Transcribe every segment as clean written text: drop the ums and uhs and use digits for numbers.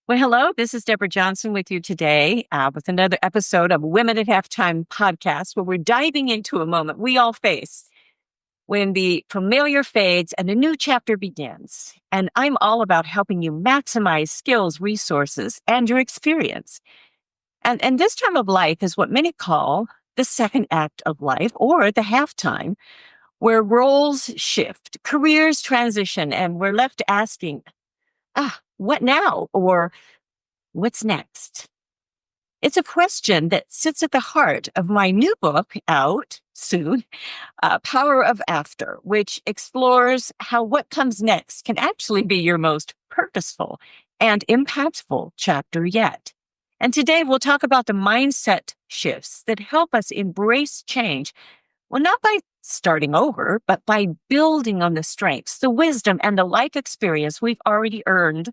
Well, hello, this is Deborah Johnson with you today with another episode of Women at Halftime podcast, where we're diving into a moment we all face when the familiar fades and a new chapter begins. And I'm all about helping you maximize skills, resources, and your experience. And this time of life is what many call the second act of life or the halftime, where roles shift, careers transition, and we're left asking, what now? Or what's next? It's a question that sits at the heart of my new book out soon, Power of After, which explores how what comes next can actually be your most purposeful and impactful chapter yet. And today we'll talk about the mindset shifts that help us embrace change. Well, not by starting over, but by building on the strengths, the wisdom, and the life experience we've already earned.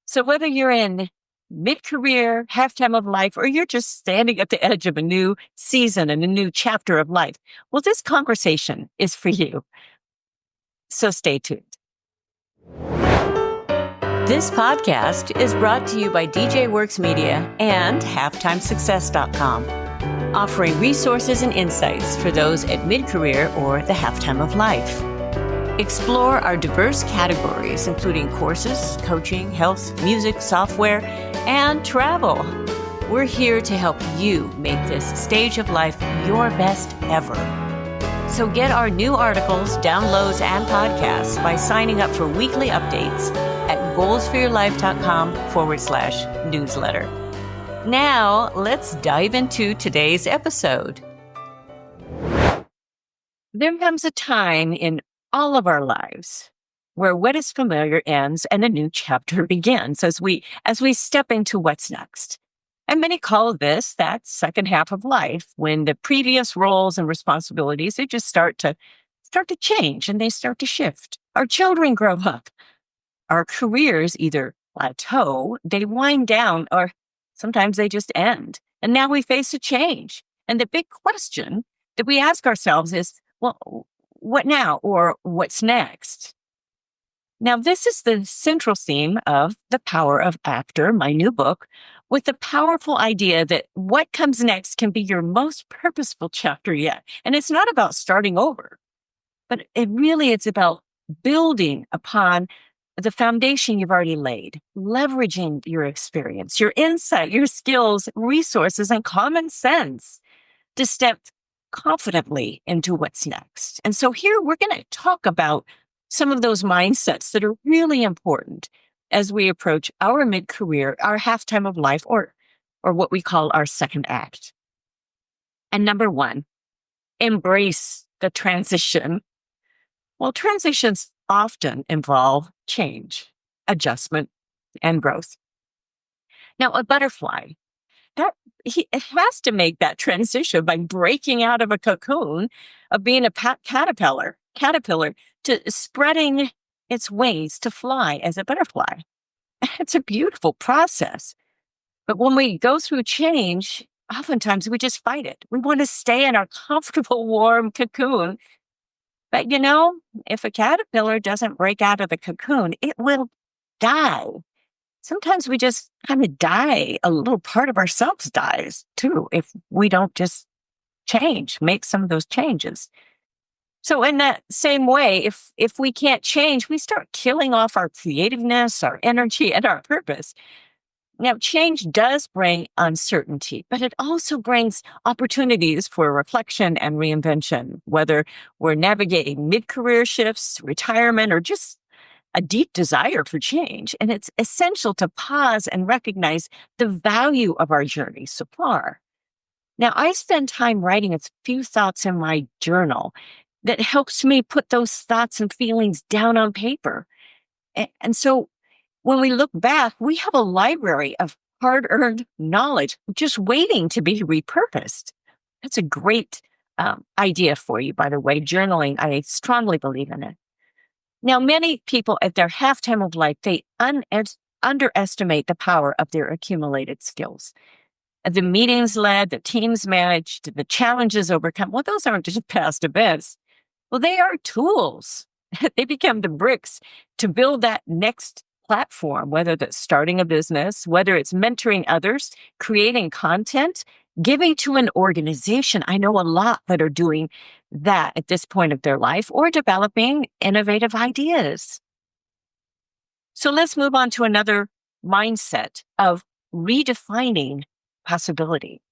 So whether you're in mid-career, halftime of life, or you're just standing at the edge of a new season and a new chapter of life, well, this conversation is for you. So stay tuned. This podcast is brought to you by DJ Works Media and HalftimeSuccess.com, offering resources and insights for those at mid-career or the halftime of life. Explore our diverse categories, including courses, coaching, health, music, software, and travel. We're here to help you make this stage of life your best ever. So get our new articles, downloads, and podcasts by signing up for weekly updates at goalsforyourlife.com/newsletter. Now, let's dive into today's episode. There comes a time in all of our lives where what is familiar ends and a new chapter begins as we step into what's next. And many call this that second half of life, when the previous roles and responsibilities, they just start to change and they start to shift. Our children grow up. Our careers either plateau, they wind down, or sometimes they just end. And now we face a change. And the big question that we ask ourselves is, well, what now, or what's next? Now, this is the central theme of The Power of After, my new book, with the powerful idea that what comes next can be your most purposeful chapter yet. And it's not about starting over, but it's about building upon the foundation you've already laid, leveraging your experience, your insight, your skills, resources, and common sense to step confidently into what's next. And so here we're going to talk about some of those mindsets that are really important as we approach our mid-career, our halftime of life, or what we call our second act. And number one, embrace the transition. Well, transitions often involve change, adjustment, and growth. Now, a butterfly, it has to make that transition by breaking out of a cocoon of being a caterpillar to spreading its wings to fly as a butterfly. It's a beautiful process. But when we go through change, oftentimes we just fight it. We want to stay in our comfortable, warm cocoon. But if a caterpillar doesn't break out of the cocoon, it will die. Sometimes we just kind of die. A little part of ourselves dies too if we don't just make some of those changes. So in that same way, if we can't change, we start killing off our creativeness, our energy, and our purpose. Now, change does bring uncertainty, but it also brings opportunities for reflection and reinvention, whether we're navigating mid-career shifts, retirement, or just a deep desire for change. And it's essential to pause and recognize the value of our journey so far. Now, I spend time writing a few thoughts in my journal that helps me put those thoughts and feelings down on paper. And so when we look back, we have a library of hard-earned knowledge just waiting to be repurposed. That's a great idea for you, by the way. Journaling, I strongly believe in it. Now, many people at their halftime of life, they underestimate the power of their accumulated skills. The meetings led, the teams managed, the challenges overcome. Well, those aren't just past events. Well, they are tools. They become the bricks to build that next platform, whether that's starting a business, whether it's mentoring others, creating content, giving to an organization. I know a lot that are doing that at this point of their life, or developing innovative ideas. So let's move on to another mindset of redefining possibility.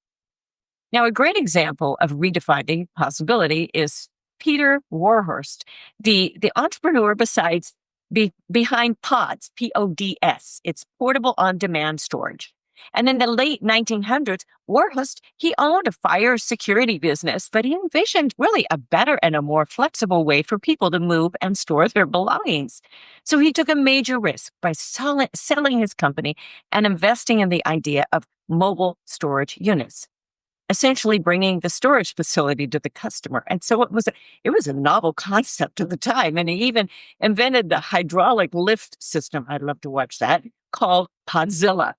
Now, a great example of redefining possibility is Peter Warhurst, the entrepreneur behind PODS, PODS. It's portable on-demand storage. And in the late 1900s, Warhurst, he owned a fire security business, but he envisioned really a better and a more flexible way for people to move and store their belongings. So he took a major risk by selling his company and investing in the idea of mobile storage units, essentially bringing the storage facility to the customer. And so it was a novel concept at the time. And he even invented the hydraulic lift system. I'd love to watch that, called Podzilla,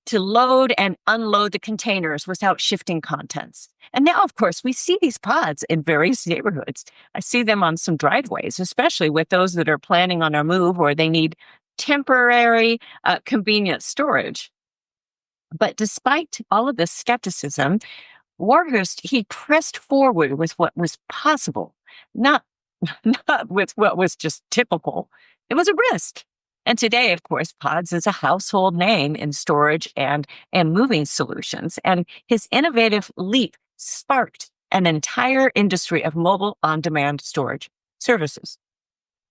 to load and unload the containers without shifting contents. And now, of course, we see these pods in various neighborhoods. I see them on some driveways, especially with those that are planning on a move or they need temporary convenient storage. But despite all of this skepticism, Warhurst, he pressed forward with what was possible, not, not with what was just typical. It was a risk. And today, of course, Pods is a household name in storage and moving solutions. And his innovative leap sparked an entire industry of mobile on-demand storage services.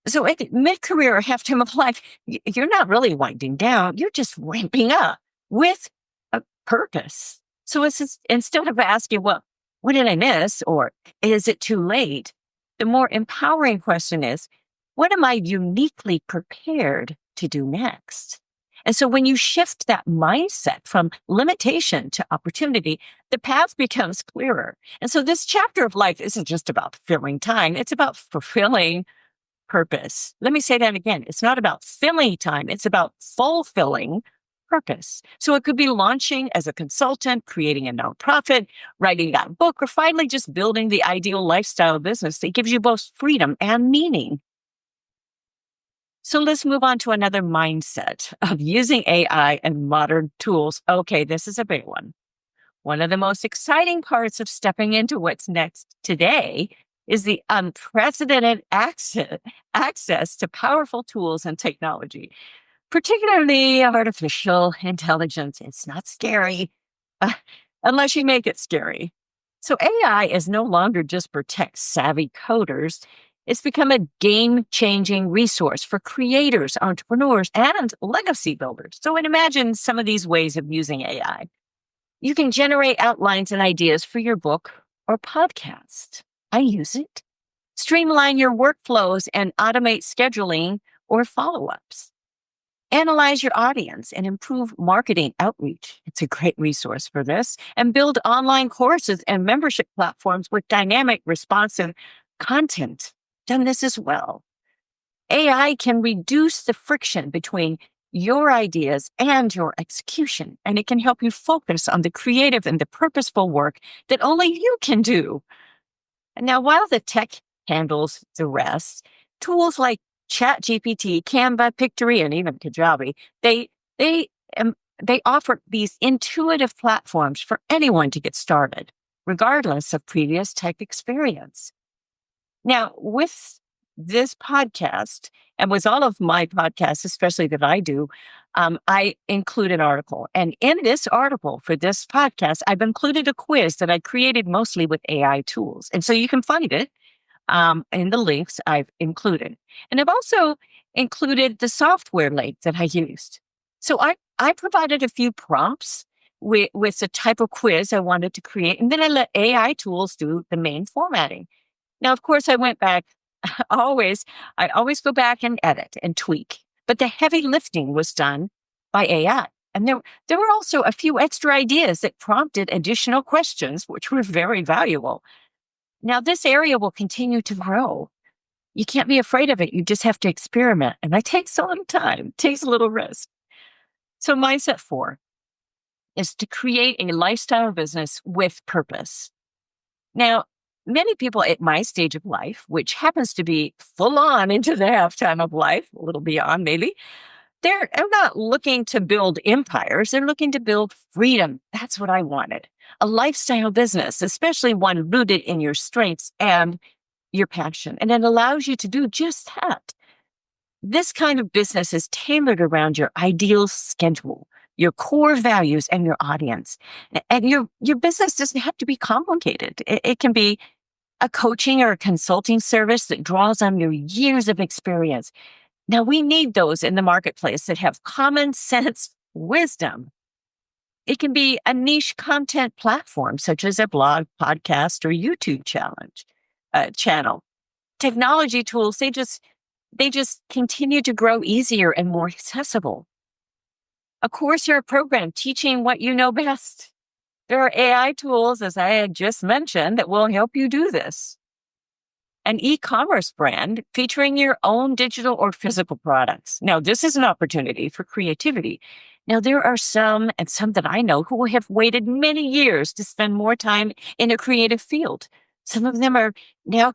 So at mid-career or halftime of life, you're not really winding down. You're just ramping up with a purpose. So instead of asking, well, what did I miss? Or is it too late? The more empowering question is, what am I uniquely prepared to do next? And so when you shift that mindset from limitation to opportunity, the path becomes clearer. And so this chapter of life isn't just about filling time. It's about fulfilling purpose. Let me say that again. It's not about filling time. It's about fulfilling purpose. So it could be launching as a consultant, creating a nonprofit, writing that book, or finally just building the ideal lifestyle business that gives you both freedom and meaning. So let's move on to another mindset of using AI and modern tools. Okay, this is a big one. One of the most exciting parts of stepping into what's next today is the unprecedented access to powerful tools and technology, particularly artificial intelligence. It's not scary unless you make it scary. So AI is no longer just for tech-savvy coders. It's become a game-changing resource for creators, entrepreneurs, and legacy builders. So imagine some of these ways of using AI. You can generate outlines and ideas for your book or podcast. I use it. Streamline your workflows and automate scheduling or follow-ups. Analyze your audience and improve marketing outreach. It's a great resource for this. And build online courses and membership platforms with dynamic, responsive content. Done this as well. AI can reduce the friction between your ideas and your execution, and it can help you focus on the creative and the purposeful work that only you can do. And now, while the tech handles the rest, tools like ChatGPT, Canva, Pictory, and even Kajabi, they offer these intuitive platforms for anyone to get started, regardless of previous tech experience. Now, with this podcast, and with all of my podcasts, especially that I do, I include an article. And in this article for this podcast, I've included a quiz that I created mostly with AI tools. And so you can find it in the links I've included. And I've also included the software link that I used. So I provided a few prompts with the type of quiz I wanted to create, and then I let AI tools do the main formatting. Now, of course, I went back. I always go back and edit and tweak, but the heavy lifting was done by AI. And there were also a few extra ideas that prompted additional questions, which were very valuable. Now, this area will continue to grow. You can't be afraid of it. You just have to experiment. And that takes a little time, it takes a little risk. So mindset 4 is to create a lifestyle business with purpose. Now, many people at my stage of life, which happens to be full on into the halftime of life, a little beyond maybe, They're not looking to build empires. They're looking to build freedom. That's what I wanted. A lifestyle business, especially one rooted in your strengths and your passion. And it allows you to do just that. This kind of business is tailored around your ideal schedule, your core values, and your audience. And your business doesn't have to be complicated. It can be a coaching or a consulting service that draws on your years of experience. Now, we need those in the marketplace that have common sense wisdom. It can be a niche content platform, such as a blog, podcast, or YouTube channel. Technology tools, they just continue to grow easier and more accessible. A course or a program teaching what you know best. There are AI tools, as I had just mentioned, that will help you do this. An e-commerce brand featuring your own digital or physical products. Now, this is an opportunity for creativity. Now, there are some that I know who have waited many years to spend more time in a creative field. Some of them are now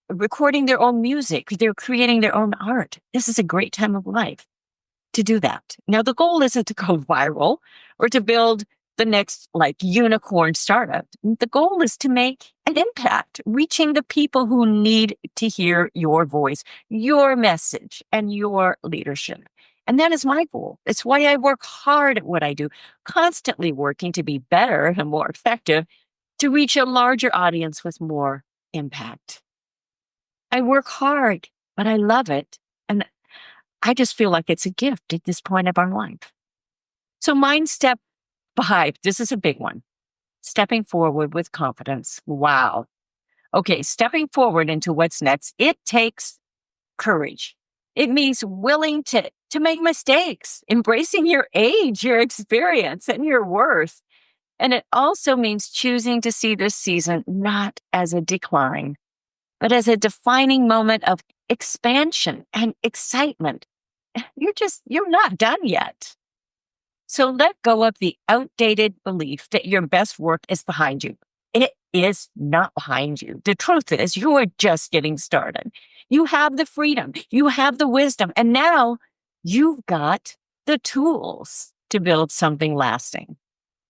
recording their own music. They're creating their own art. This is a great time of life to do that. Now, the goal isn't to go viral or to build the next unicorn startup. The goal is to make an impact, reaching the people who need to hear your voice, your message, and your leadership. And that is my goal. It's why I work hard at what I do, constantly working to be better and more effective, to reach a larger audience with more impact. I work hard, but I love it. And I just feel like it's a gift at this point of our life. So mind step 5, this is a big one. Stepping forward with confidence. Wow. Okay, stepping forward into what's next, it takes courage. It means willing to make mistakes, embracing your age, your experience, and your worth. And it also means choosing to see this season not as a decline, but as a defining moment of expansion and excitement. You're not done yet. So let go of the outdated belief that your best work is behind you. It is not behind you. The truth is, you are just getting started. You have the freedom, you have the wisdom, and now you've got the tools to build something lasting.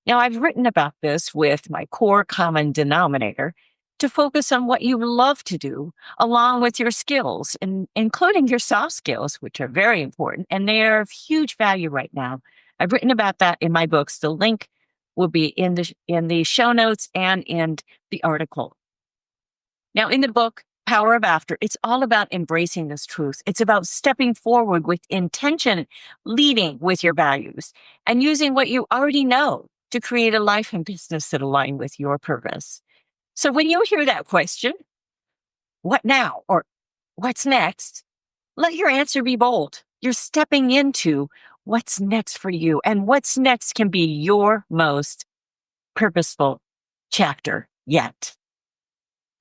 Now, I've written about this with my core common denominator to focus on what you love to do, along with your skills, including your soft skills, which are very important, and they are of huge value right now. I've written about that in my books. The link will be in the show notes and in the article. Now, in the book, Power of After, it's all about embracing this truth. It's about stepping forward with intention, leading with your values, and using what you already know to create a life and business that align with your purpose. So when you hear that question, what now? Or what's next? Let your answer be bold. You're stepping into what's next for you, and what's next can be your most purposeful chapter yet.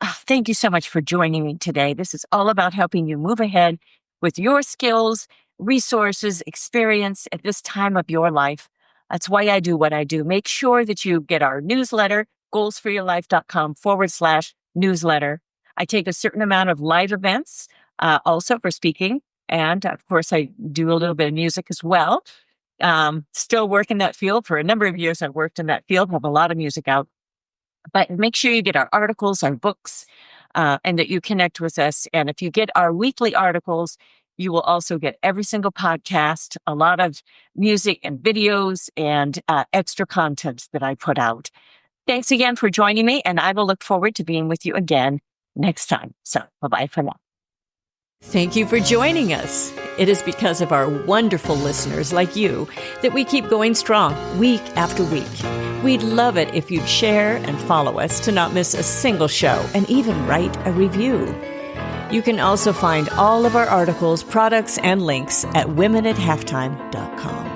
Thank you so much for joining me today. This is all about helping you move ahead with your skills, resources, experience at this time of your life. That's why I do what I do. Make sure that you get our newsletter, goalsforyourlife.com/newsletter. I take a certain amount of live events, also for speaking. And of course, I do a little bit of music as well. Still work in that field. For a number of years, I've worked in that field, have a lot of music out. But make sure you get our articles, our books, and that you connect with us. And if you get our weekly articles, you will also get every single podcast, a lot of music and videos and extra content that I put out. Thanks again for joining me, and I will look forward to being with you again next time. So bye-bye for now. Thank you for joining us. It is because of our wonderful listeners like you that we keep going strong week after week. We'd love it if you'd share and follow us to not miss a single show and even write a review. You can also find all of our articles, products, and links at womenathalftime.com.